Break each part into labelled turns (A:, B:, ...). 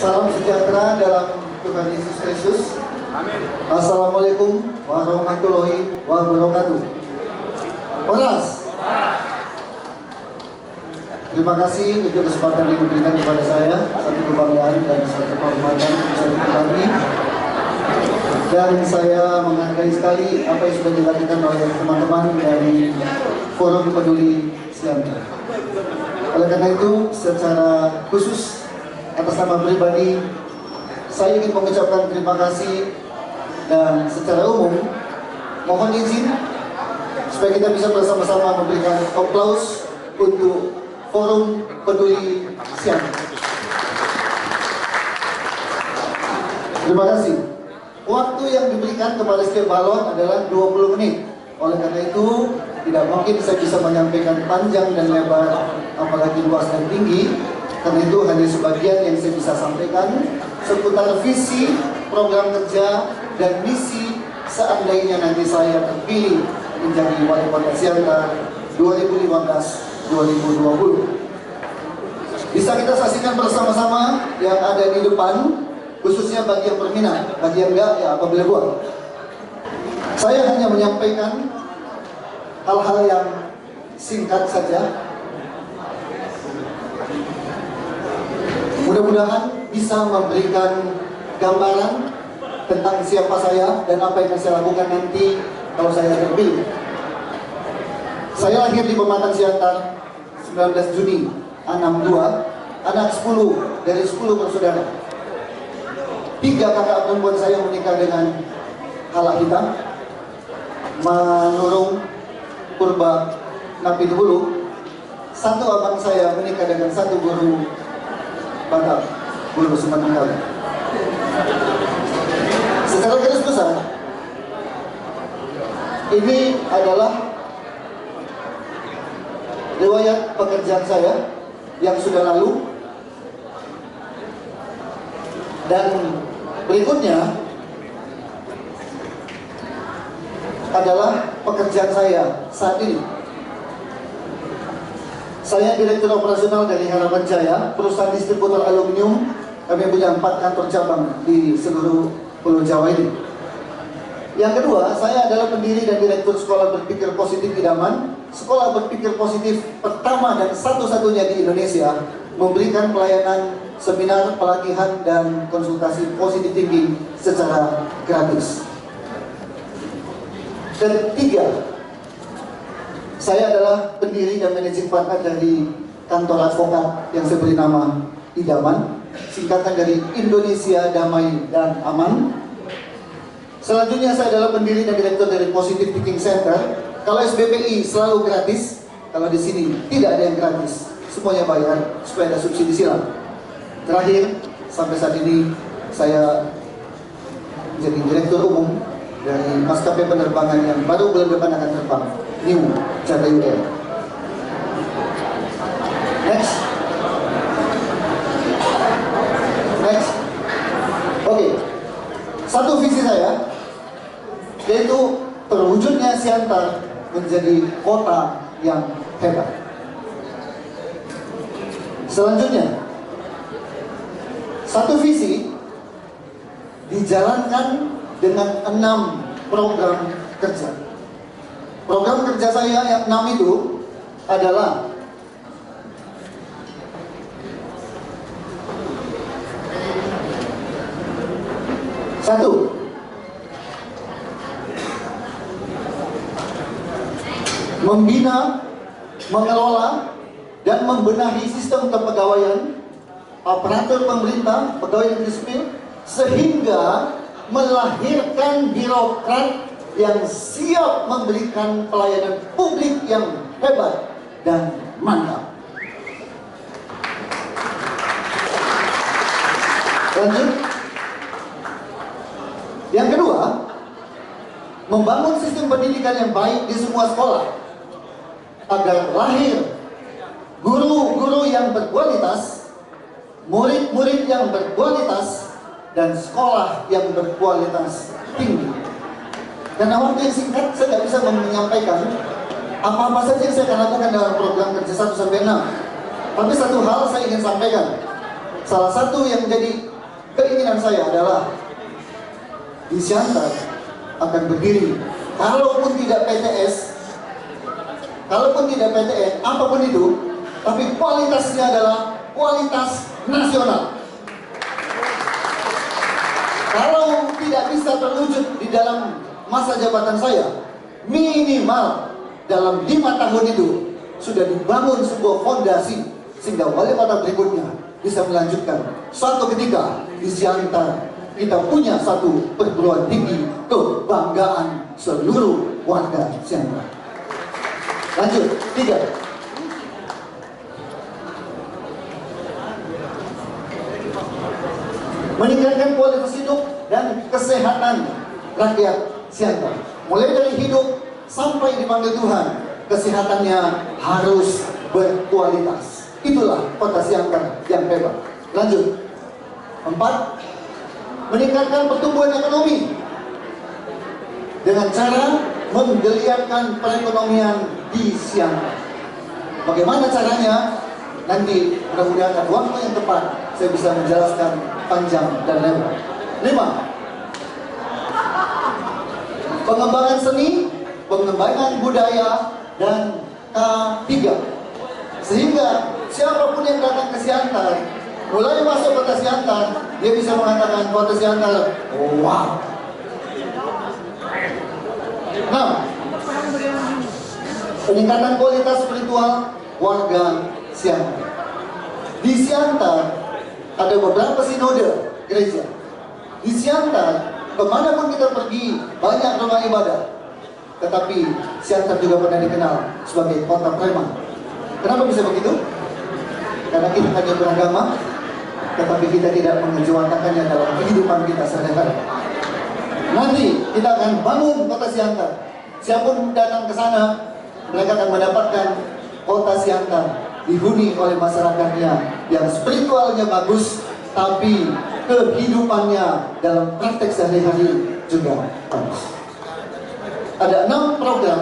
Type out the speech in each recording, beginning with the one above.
A: Salam sejahtera dalam Tuhan Yesus Kristus.
B: Amin.
A: Assalamualaikum warahmatullahi wabarakatuh. Oras. Terima kasih untuk kesempatan yang diberikan kepada saya. Satu kebanggaan dan satu kehormatan bisa diketahui. Dan saya menghargai sekali apa yang sudah dilakukan oleh teman-teman dari Forum Peduli Siantar. Oleh karena itu, secara khusus atas nama pribadi, saya ingin mengucapkan terima kasih dan secara umum mohon izin supaya kita bisa bersama-sama memberikan aplaus untuk Forum Peduli Siantar. Terima kasih. Waktu yang diberikan kepada setiap balon adalah 20 menit. Oleh karena itu, tidak mungkin saya bisa menyampaikan panjang dan lebar, apalagi luas dan tinggi. Karena itu hanya sebagian yang saya bisa sampaikan seputar visi, program kerja, dan misi seandainya nanti saya terpilih menjadi Wali Kota Siantar 2015-2020. Bisa kita saksikan bersama-sama yang ada di depan, khususnya bagi yang berminat, bagi yang enggak ya apabila buat. Saya hanya menyampaikan hal-hal yang singkat saja. Mudah-mudahan bisa memberikan gambaran tentang siapa saya dan apa yang akan saya lakukan nanti kalau saya terpilih. Saya lahir di Pematang Siantar 19 Juni 62, anak 10 dari 10 bersaudara. 3 kakak perempuan saya menikah dengan Halak Hitam, Manurung, Purba, Napi Hulu. 1 abang saya menikah dengan 1 guru Batak, guru Sumatera. Secara garis besar, ini adalah riwayat pekerjaan saya yang sudah lalu. Dan berikutnya adalah pekerjaan saya saat ini. Saya Direktur Operasional dari Harapan Jaya, perusahaan distributor aluminium. Kami punya 4 kantor cabang di seluruh Pulau Jawa ini. Yang kedua, saya adalah pendiri dan Direktur Sekolah Berpikir Positif Idaman. Sekolah Berpikir Positif pertama dan satu-satunya di Indonesia, memberikan pelayanan seminar, pelatihan, dan konsultasi positif thinking secara gratis. Ketiga, saya adalah pendiri dan managing partner dari kantor advokat yang saya beri nama Idaman, singkatan dari Indonesia Damai dan Aman. Selanjutnya, saya adalah pendiri dan direktur dari Positive Thinking Center. Kalau SBPI selalu gratis, kalau di sini tidak ada yang gratis, semuanya bayar supaya ada subsidi silang. Terakhir, sampai saat ini saya menjadi direktur umum dari maskapai penerbangan yang baru bulan depan akan terbang, New Jatayu Air. Next. Oke. Satu visi saya, yaitu terwujudnya Siantar menjadi kota yang hebat. Selanjutnya, satu visi dijalankan dengan 6 program kerja. Program kerja saya yang 6 itu adalah: satu, membina, mengelola, dan membenahi sistem kepegawaian aparatur pemerintah, pegawai negeri sipil, sehingga melahirkan birokrat yang siap memberikan pelayanan publik yang hebat dan mantap. Lanjut. Yang kedua, membangun sistem pendidikan yang baik di semua sekolah agar lahir guru-guru yang berkualitas, murid-murid yang berkualitas, dan sekolah yang berkualitas tinggi. Karena waktu yang singkat, saya tidak bisa menyampaikan apa-apa saja yang saya akan lakukan dalam program kerja 1 sampai 6. Tapi satu hal saya ingin sampaikan. Salah satu yang menjadi Keinginan saya adalah di Siantar akan berdiri, kalaupun tidak PTS, kalaupun tidak PTN, apapun itu, tapi kualitasnya adalah kualitas nasional. Kalau tidak bisa terwujud di dalam masa jabatan saya, minimal dalam 5 tahun itu sudah dibangun sebuah fondasi sehingga wali kota berikutnya bisa melanjutkan. Suatu ketika di Siantar kita punya satu perguruan tinggi kebanggaan seluruh warga Siantar. Lanjut, 3. Meningkatkan kualitas hidup dan kesehatan rakyat Siantar. Mulai dari hidup sampai dipanggil Tuhan, kesehatannya harus berkualitas. Itulah kota Siantar yang hebat. Lanjut. 4. Meningkatkan pertumbuhan ekonomi dengan cara menggeliatkan perekonomian di Siantar. Bagaimana caranya? Nanti mudah-mudahan ada waktu yang tepat saya bisa menjelaskan panjang dan lebar. 5. Pengembangan seni, pengembangan budaya, dan K3. Sehingga siapapun yang datang ke Siantar, mulai masuk kota Siantar, dia bisa mengatakan kota Siantar, oh, wow. 6. Peningkatan kualitas spiritual warga Siantar. Di Siantar ada beberapa sinode gereja. Di Siantar, kemanapun kita pergi, banyak rumah ibadah. Tetapi Siantar juga pernah dikenal sebagai kota preman. Kenapa bisa begitu? Karena kita hanya beragama, tetapi kita tidak mengejuantakannya dalam kehidupan kita sehari-hari. Nanti kita akan bangun kota Siantar. Siapapun datang ke sana, mereka akan mendapatkan kota Siantar dihuni oleh masyarakatnya yang spiritualnya bagus, tapi kehidupannya dalam praktek sehari-hari juga bagus. Ada 6 program.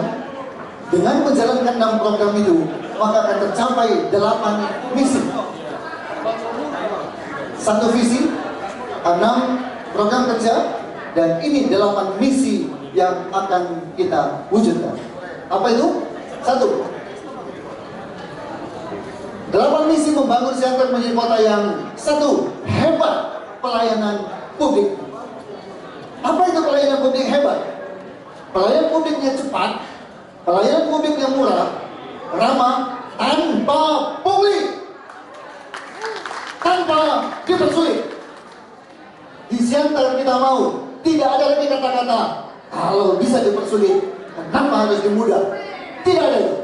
A: Dengan menjalankan 6 program itu, maka akan tercapai 8 misi. 1 visi, 6 program kerja, dan ini 8 misi yang akan kita wujudkan. Apa itu? 1. 8 misi membangun Siantar menjadi kota yang 1. Hebat pelayanan publik. Apa itu pelayanan publik hebat? Pelayanan publiknya cepat, pelayanan publiknya murah, ramah, tanpa pungli, tanpa dipersulit. Di Siantar kita mau tidak ada lagi kata-kata kalau bisa dipersulit, kenapa harus dimudah? Tidak ada itu.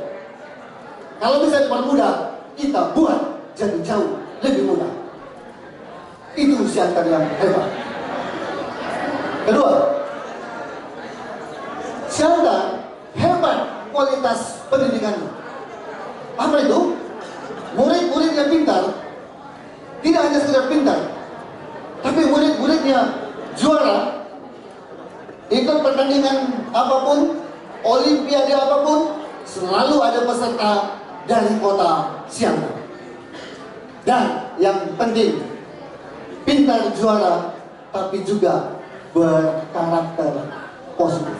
A: Kalau bisa dipermudah, kita buat jadi jauh lebih mudah. Itu Siantar yang hebat. Kedua, Siantar hebat kualitas pendidikan. Apa itu? Murid-murid yang pintar, tidak hanya sekedar pintar, tapi murid-muridnya juara. Ikut pertandingan apapun, olimpiade apapun, selalu ada peserta dari kota Siantar. Dan yang penting, pintar juara, tapi juga berkarakter positif.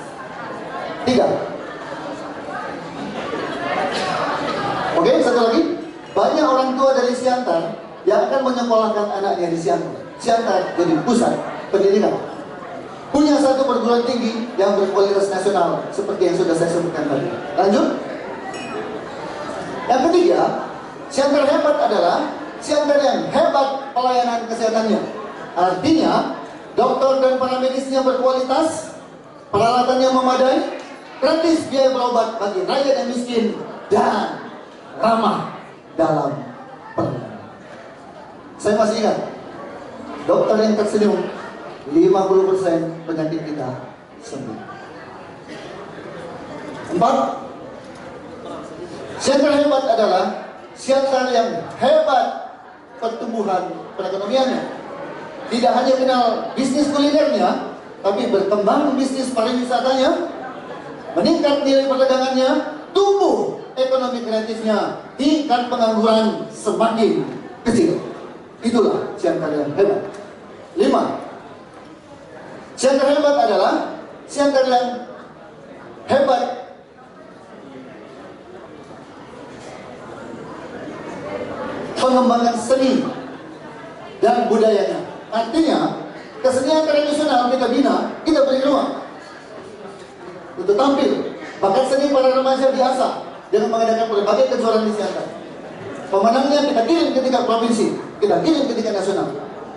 A: 3. Oke, satu lagi. Banyak orang tua dari Siantar yang akan menyekolahkan anaknya di Siantar. Siantar jadi pusat pendidikan. Punya satu perguruan tinggi yang berkualitas nasional, seperti yang sudah saya sebutkan tadi. Lanjut. Yang ketiga, Siantar hebat adalah Siantar yang hebat pelayanan kesehatannya. Artinya, dokter dan para medisnya berkualitas, peralatannya memadai, gratis biaya berobat bagi rakyat yang miskin, dan ramah dalam pelayanan. Saya masih ingat, dokter yang tersenyum, 50% penyakit kita sembuh. 4. Siantar hebat adalah Siantar yang hebat pertumbuhan perekonomiannya. Tidak hanya kenal bisnis kulinernya, tapi berkembang bisnis pariwisatanya, meningkat nilai perdagangannya, tumbuh ekonomi kreatifnya, tingkat pengangguran semakin kecil. Itulah Siantar yang hebat. 5. Siantar hebat adalah siantar yang hebat pengembangan seni dan budayanya. Artinya, kesenian tradisional kita bina, kita beri ruang untuk tampil. Bahkan seni para remaja biasa dengan mengadakan berbagai kejuaraan di Siantar. Pemenangnya kita kirim ke tingkat provinsi, kita kirim ke tingkat nasional.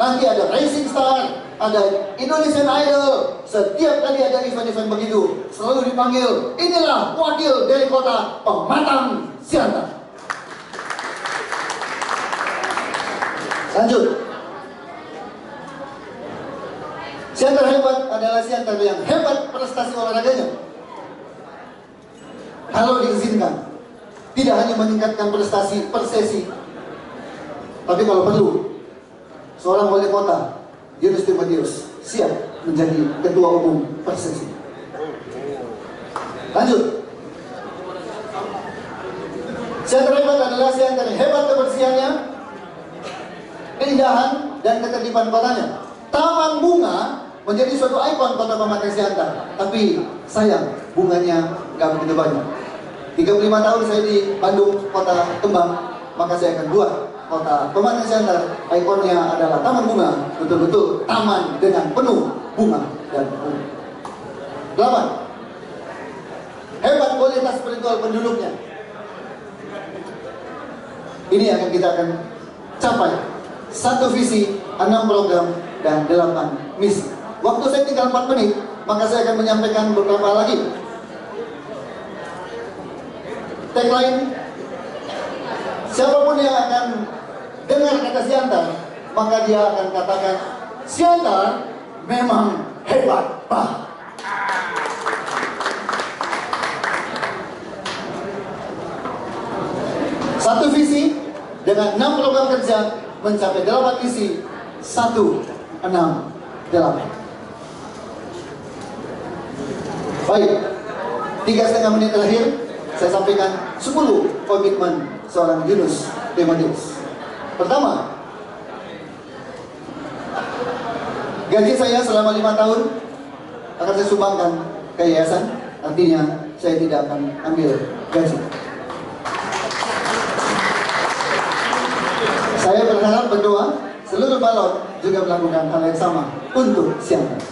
A: Nanti ada Rising Star, ada Indonesian Idol. Setiap kali ada event-event begitu, selalu dipanggil, inilah wakil dari kota Pematang Siantar. Lanjut. Siantar hebat adalah siantar yang hebat prestasi olahraganya. Kalau diizinkan, tidak hanya meningkatkan prestasi per sesi, tapi kalau perlu, seorang wali kota Yunus Timotius siap menjadi ketua umum per sesi. Lanjut. Siantar hebat adalah siantar yang hebat kebersihannya, keindahan dan ketertiban kotanya. Taman bunga menjadi suatu ikon kota Pematang Siantar, tapi sayang bunganya nggak begitu banyak. 35 tahun saya di Bandung, kota kembang, maka saya akan buat kota Pematang Siantar ikonnya adalah taman bunga, betul-betul taman dengan penuh bunga dan bunga. 8. Hebat kualitas spiritual penduduknya. Ini akan kita akan capai. 1 visi, 6 program, dan 8 misi. Waktu saya tinggal 4 menit, maka saya akan menyampaikan beberapa lagi. Tagline, siapapun yang akan dengar kata Siantar, maka dia akan katakan, Siantar memang hebat, Pak. Satu visi dengan 6 program kerja mencapai 8 misi. 1, 6, 8. Baik, 3,5 menit terakhir saya sampaikan 10 komitmen seorang Yunus Timotius. Pertama, gaji saya selama 5 tahun akan saya sumbangkan ke yayasan. Artinya saya tidak akan ambil gaji. Saya berharap berdoa seluruh balon juga melakukan hal yang sama untuk Siantar.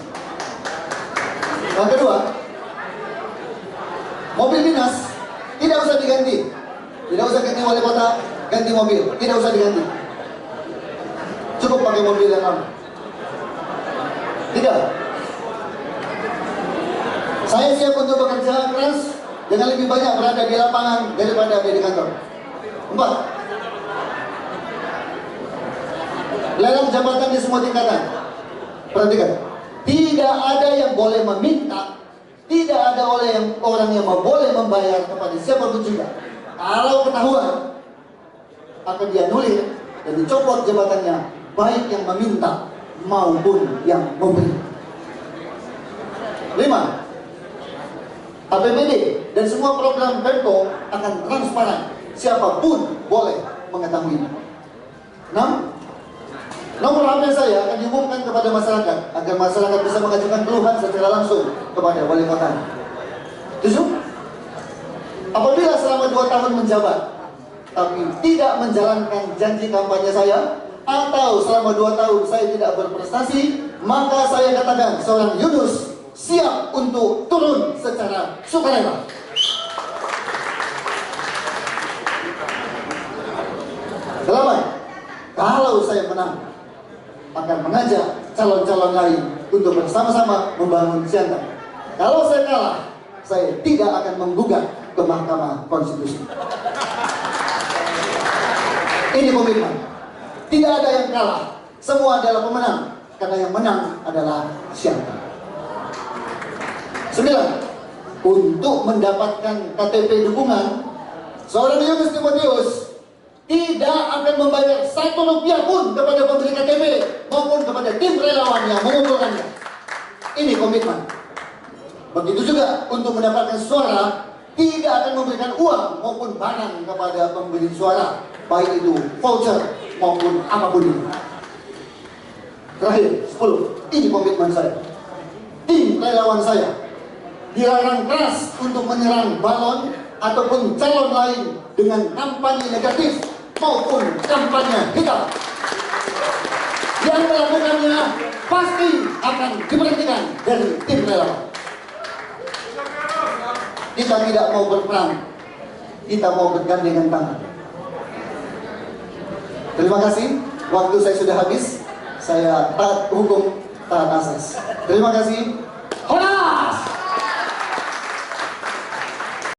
A: Yang kedua, mobil dinas tidak usah diganti. Tidak usah ganti wali kota, ganti mobil, tidak usah diganti. Cukup pakai mobil yang lama. Tiga, saya siap untuk bekerja keras dengan lebih banyak berada di lapangan daripada ada di kantor. 4, lelang jabatan di semua tingkatan. Perhatikan, tidak ada yang boleh meminta, tidak ada orang yang boleh membayar kepada siapapun juga. Kalau ketahuan, akan dianulir dan dicopot jabatannya, baik yang meminta maupun yang memberi. 5, APBD dan semua program Pemko akan transparan, siapapun boleh mengetahuinya. 6, nomor HP saya akan diumumkan kepada masyarakat agar masyarakat bisa mengajukan keluhan secara langsung kepada wali kota. 7, apabila selama 2 tahun menjabat tapi tidak menjalankan janji kampanye saya, atau selama 2 tahun saya tidak berprestasi, maka saya katakan seorang Yunus siap untuk turun secara sukarela. 8, kalau saya menang, akan mengajak calon-calon lain untuk bersama-sama membangun Siantar. Kalau saya kalah, saya tidak akan menggugat ke Mahkamah Konstitusi. Ini komitmen. Tidak ada yang kalah, semua adalah pemenang, karena yang menang adalah Siantar. 9, untuk mendapatkan KTP dukungan, seorang Yunus Timotius tidak akan membayar 1 rupiah pun kepada pembeli KTP maupun kepada tim relawan yang mengumpulkannya. Ini komitmen. Begitu juga untuk mendapatkan suara, tidak akan memberikan uang maupun barang kepada pemberi suara, baik itu voucher maupun apapun itu. Terakhir, 10. Ini komitmen saya. Tim relawan saya dilarang keras untuk menyerang balon ataupun calon lain dengan kampanye negatif maupun kampanye hitam. Yang melakukannya pasti akan diberhentikan dari tim relawan. Kita tidak mau berperang, kita mau bergandengan tangan. Terima kasih, waktu saya sudah habis. Saya taat hukum, taat asas. Terima kasih. Hola!